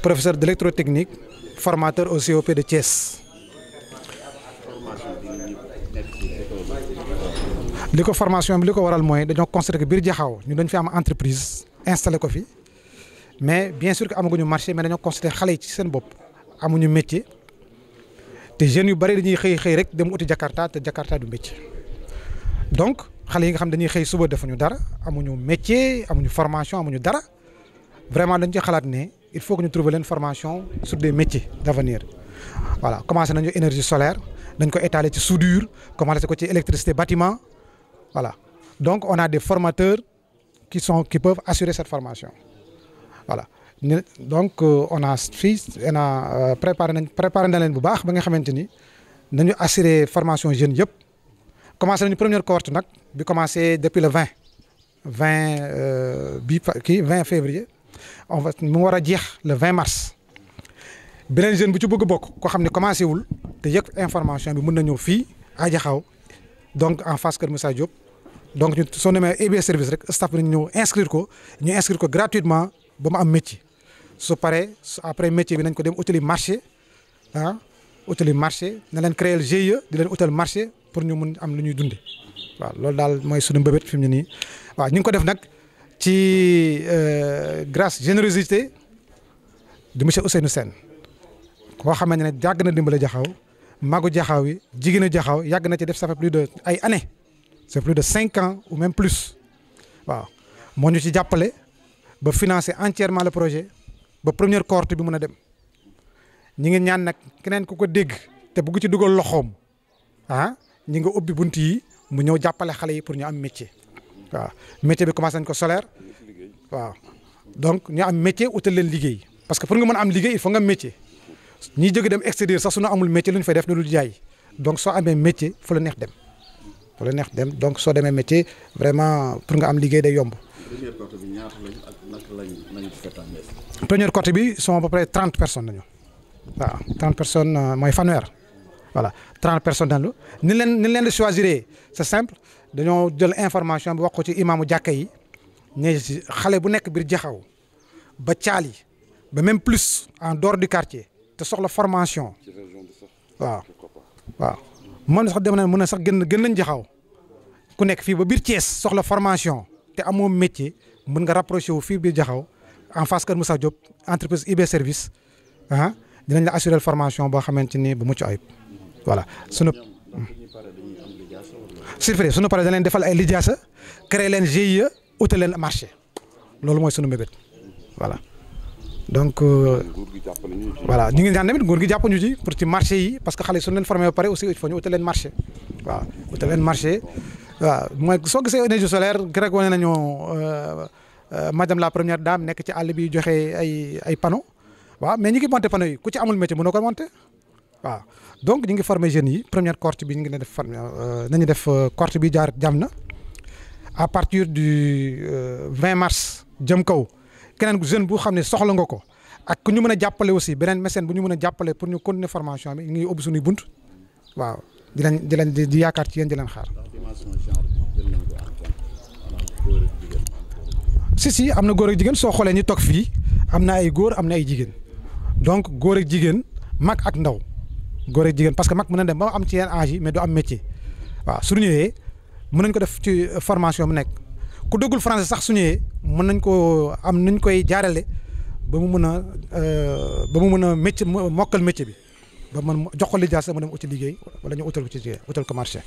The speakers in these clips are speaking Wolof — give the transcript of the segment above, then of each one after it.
professeur d'électrotechnique, formateur au COP de Thiès. li ko formation bi li ko waral mooy dañoo constaté que biir Jaxaaw ñu dañ fi am entreprise installé ko fi mais bien sûr que amaguñu marché mais dañoo constaté xale yi ci seen bopp amuñu métier te jeunes yu bari dañuy xëy rek dem uti Jakarta te Jakarta du métier donc xale yi nga xam dañuy xëy suba defuñu dara amuñu métier amuñu formation amuñu dara vraiment dañ ci xalaat ne il faut que ñu trouver leen formation sur des métiers d'avenir voilà commencé nañu énergie solaire dañ ko étaler ci soudure commencé ko ci électricité bâtiment voilà donc on a des formateurs qui peuvent assurer cette formation voilà donc on a préparé na leen bu baax ba nga xamante ni nañu assurer formation jeunes yëpp commencé nañu première cohorte nag bi commencé depuis le 20 février on va mu war a jeex le 20 mars beneen jeune bu ci bëgg a bokk koo xam ne commencé wul te yëg information bi mën na ñëw fii à Jaxaaw donc en face Kër Moussa Diop donc ñu soo demee EB service rek staff bi nañu ñëw inscrire ko gratuitement ba mu am métier su paree après métier bi nañ ko dem utali marché utali marché na leen créer GIE di leen utal marché pour ñu mun am lu ñuy dunde waaw loolu daal mooy sunu mbébét fi mu ne nii waaw ñu ngi ko def nag ci grâce générosité de monsieur Ousseynou Sène koo xamante ne yàgg na dimbale Jaxaaw magu Jaxaaw yi jigéenu Jaxaaw yàgg na ci def ça fait plus de ay années c'est plus de 5 ans ou même plus waaw moo ñu ci jàppale ba financer entièrement le projet ba première cohorte bi mën a dem ñi ngi ñaan nag keneen ku ko dégg te bëgg ci dugal loxoom ñi nga ubbi bunt yi mu ñëw jàppale xale yi pour ñu am métier waaw métier bi commencé nañ ko solaire waaw donc ñu am métier utal leen liggéey parce que pour nga mën a am liggéey il faut nga am métier ñiy jóge dem extérieur sax su ñu amul métier lu ñu fay def lu jaay donc soo amee métier fu la neex dem donc soo demee métier vraiment pour nga am liggéey day yomb. première cohorte bi ñaata lañ ak naka lañ ci fekkaandee. première cohorte bi sont à peu près 30 personnes lañu waaw 30 personnes mooy fanweer voilà 30 personnes dañu ni leen di choisir c'est simple dañoo jël information bi wax ko ci imaamu jàkka yi ne xale bu nekk biir Jaxaaw ba Thiali ba même plus en dehors du quartier te soxla formation waaw mën sax dem na mën na sax gën nañ Jaxaaw ku nekk fii ba biir Thiès soxla formation te amoo métier mën nga rapproché wu fii biir Jaxaaw en face Kër Moussa Diop entreprise IB service dinañ la assurer formation boo xamante ni bu mucc ayib voilà sunu surprise sunu pare dañ leen defal ay lijaasa créer leen GIE utal leen marché loolu mooy sunu mbébét voilà donc voilà ñu ngi ñaan tamit nguur gi jàpp ñu ci pour ci marché yi parce que xale su leen formé ba pare aussi il faut ñu utal leen marché waaw utal leen marché waaw mooy soo gisee énergie solaire grec wane nañu madame la première dame nekk ci àll bi joxe ay panneaux waaw mais ñi ngi monté panneaux yi ku ci amul métier mënoo ko monté waaw donc ñu ngi formé jeunes yi première cohorte bi ñu ngi def formé nañu def cohorte bi jaar jàmm na à partir du 20 mars jëm kaw keneen jeune bu xam ne soxla nga ko ak ku ñu mën a jàppale aussi beneen mécène bu ñu mën a jàppale pour ñu continuer formation bi ñu ngi ubbi suñuy bunt waaw di yaakaar ci yéen di leen xaar. si am na góor ak jigéen soo xoolee ñu toog fii am na ay góor am na ay jigéen donc góor ak jigéen mag ak ndaw góor ak jigéen parce que mag mën na dem ba am ci yenn âge yi mais du am métier waaw su ñëwee mën nañ ko def ci formation bu nekk ku déggul français sax su ñëwee mën nañ ko am nuñ koy jaarale ba mu mën a métier mokkal métier bi ba man jox ko lijaasa mu dem uti liggéey wala ñu utal ko ci utal ko marché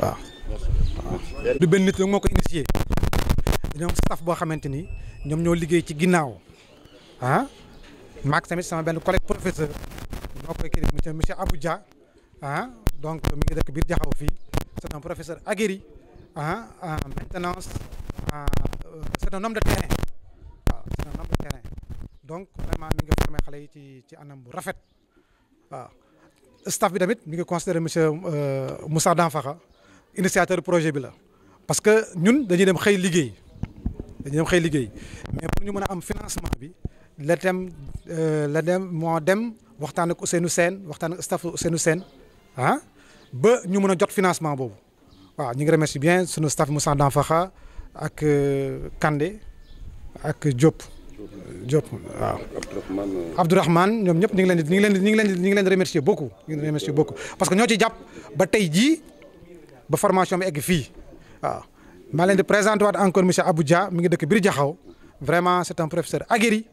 waaw. du benn nit moo ko initié ñoom staff boo xamante ni ñoom ñoo liggéey ci ginnaaw maak tamit sama benn collègue professeur ñoo koy kii monsieur Abou Dia donc mi ngi dëkk biir Jaxaaw fii c'est un professeur aguerri en maintenance c'est un homme de terrain waaw c'est un homme de terrain donc vraiment mi ngi formé xale yi ci anam bu rafet waaw staff bi tamit mi ngi considéré monsieur Moussa Danfakha initiateur projet bi la parce que ñun dañuy dem xëy liggéey mais pour ñu mën a am financement bi la dem waxtaan ak Ousseynou Sène waxtaan ak staff Ousseynou Sène ba ñu mën a jot financement boobu waaw ñu ngi remercie bien sunu staff Moussa Danfakha ak Kandé ak Diop Diop waaw. Abdourahmane ñoom ñëpp ñu ngi leen di remercier beaucoup parce que ñoo ci jàpp ba tey jii ba formation bi egg fii waaw. maa leen di présenter waat encore monsieur Abou Dia mi ngi dëkk biir Jaxaw vraiment c'est un professeur aguerri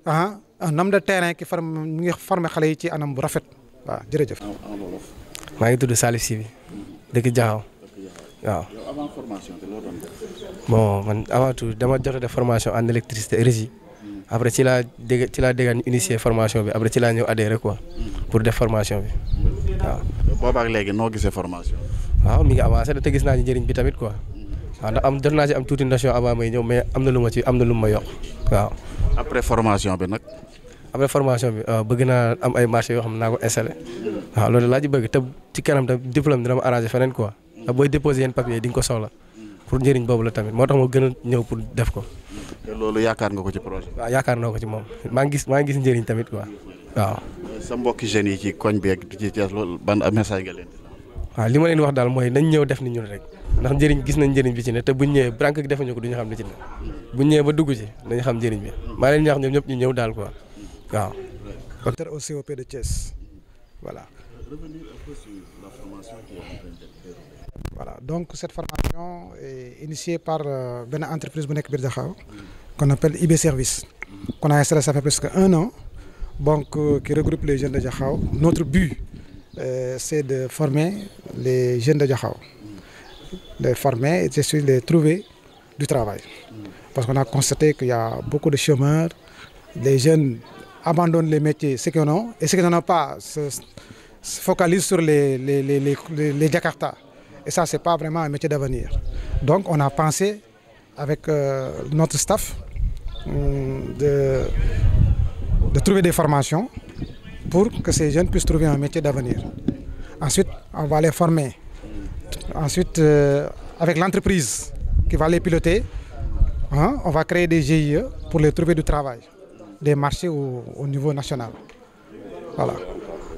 un homme de terrain qui mi ngi formé xale yi ci anam bu rafet waaw jërëjëf. maa ngi tudd Salif Sy bi dëkk Jaxaw waaw. yow avant formation te loo doon def. bon man avant tout dama jot a def formation en électricité et régie après ci laa dégg ñu initier formation bi après ci laa ñëw adhéré quoi pour def formation bi waaw. boobaak léegi noo gisee formation. waaw mi ngi avancé te gis naa ci njëriñ bi tamit quoi waaw ndax jot naa ci am tuuti notion avant may ñëw mais am na lu ma yokk waaw. après formation bi nag. après formation bi bëgg naa am ay marché yoo xam ne naa ko installé waaw loolu laa ci bëgg te ci kanam tam diplôme dina ma arrangé feneen quoi ndax booy déposé yenn papier di nga ko soxla pour njëriñ boobu la tamit moo tax ma gën a ñëw pour def ko. te loolu yaakaar nga ko ci projet. waaw yaakaar naa ko ci moom maa ngi gis njëriñ tamit quoi waaw. sa mbokki jeunes yi ci koñ bi ak ci Thiès loolu ban message nga leen di. waaw li ma leen wax daal mooy nañ ñëw def ni ñun rek ndax gis nañ njëriñ bi ci ne te buñ ñëwee branque gi defuñu ko duñu xam li ci ne buñ ñëwee ba dugg ci nañu xam njëriñ bi maa leen ñaax ñoom ñëpp ñu ñëw daal quoi waaw. Docteur au COP de Thiès voilà. Revenir un peu sur la formation qui est en train d'être déroulée. Voilà, donc cette formation est initiée par une entreprise bu nekk biir Jaxaw qu'on appelle IB Service qu'on a installé ça fait presque 1 an donc qui regroupe les jeunes de Jaxaw. Notre but c'est de former les jeunes de Jaxaw, les former et de les trouver du travail parce qu'on a constaté qu'il y a beaucoup de chômeurs, les jeunes abandonnent les métiers, ceux qui en ont, et ceux qui n'en ont pas se focalisent sur les Jakarta. Et ça, ce n'est pas vraiment un métier d'avenir. Donc, on a pensé avec notre staff de trouver des formations pour que ces jeunes puissent trouver un métier d'avenir. Ensuite, on va les former. Ensuite, avec l'entreprise qui va les piloter, on va créer des GIE pour les trouver du travail, des marchés au niveau national. Voilà.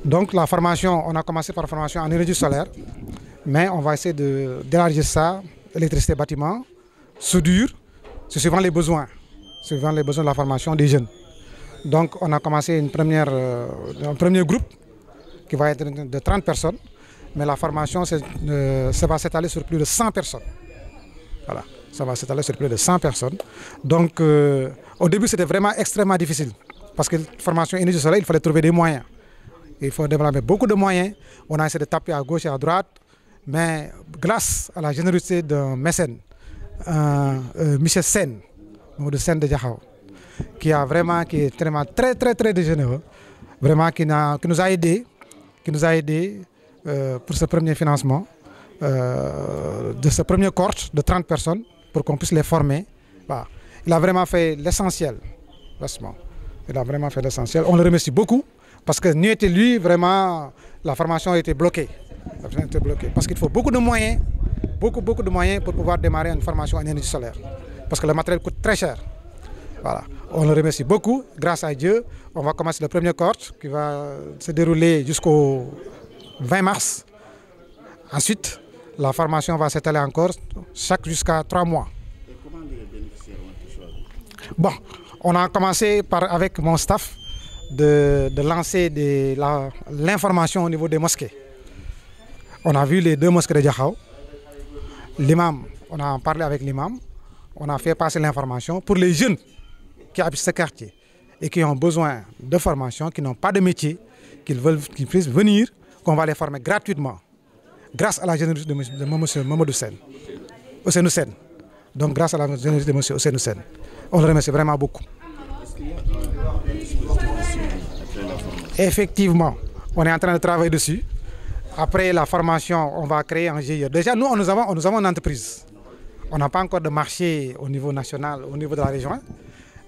Donc la formation, on a commencé par la formation en énergie solaire, mais on va essayer d'élargir ça, électricité bâtiment, soudure, c'est suivant les besoins de la formation des jeunes. Donc on a commencé un premier groupe qui va être de 30 personnes, mais la formation ça va s'étaler sur plus de 100 personnes. Voilà, ça va s'étaler sur plus de 100 personnes. Donc au début c'était vraiment extrêmement difficile, parce que la formation énergie solaire, il fallait trouver des moyens. Il faut développer beaucoup de moyens. On a essayé de taper à gauche et à droite, mais grâce à la générosité d'un mécène, Michel Sen, de Sen de Jaxaw, qui est vraiment très très très généreux, vraiment qui nous a aidés pour ce premier financement de ce premier cohorte de 30 personnes pour qu'on puisse les former. Voilà. Il a vraiment fait l'essentiel, franchement. Il a vraiment fait l'essentiel. On le remercie beaucoup. Parce que nous était lui, vraiment, la formation a été bloquée. Parce qu'il faut beaucoup de moyens pour pouvoir démarrer une formation en énergie solaire. Parce que le matériel coûte très cher. Voilà. On le remercie beaucoup. Grâce à Dieu, on va commencer le premier cohorte qui va se dérouler jusqu'au 20 mars. Ensuite, la formation va s'étaler encore jusqu'à 3 mois. Et comment les bénéficiaires ont été choisis? Bon, on a commencé avec mon staff de lancer l'information au niveau des mosquées. On a vu les 2 mosquées de Jaxaw. L'imam, on a parlé avec l'imam, on a fait passer l'information pour les jeunes qui habitent ce quartier et qui ont besoin de formation, qui n'ont pas de métier, qu'ils puissent venir, qu'on va les former gratuitement, grâce à la générosité de M. Mamadou Sen, Ousseynou Sen. Donc grâce à la générosité de M. Ousseynou Sen. On le remercie vraiment beaucoup. Effectivement, on est en train de travailler dessus. Après la formation, on va créer un GIE. Déjà, nous avons une entreprise. On n'a pas encore de marché au niveau national, au niveau de la région,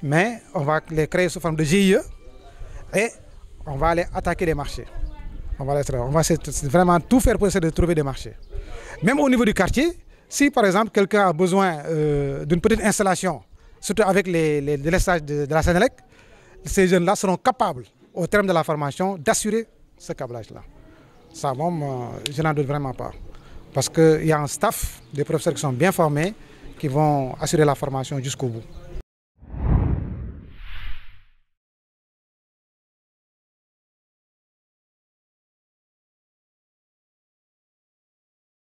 mais on va les créer sous forme de GIE et on va aller attaquer les marchés. On va vraiment tout faire pour essayer de trouver des marchés. Même au niveau du quartier, si par exemple quelqu'un a besoin d'une petite installation, surtout avec les stages de la Sénélec, ces jeunes-là seront capables, au terme de la formation, d'assurer ce câblage-là. Ça, je n'en doute vraiment pas. Parce qu'il y a un staff, des professeurs qui sont bien formés, qui vont assurer la formation jusqu'au bout.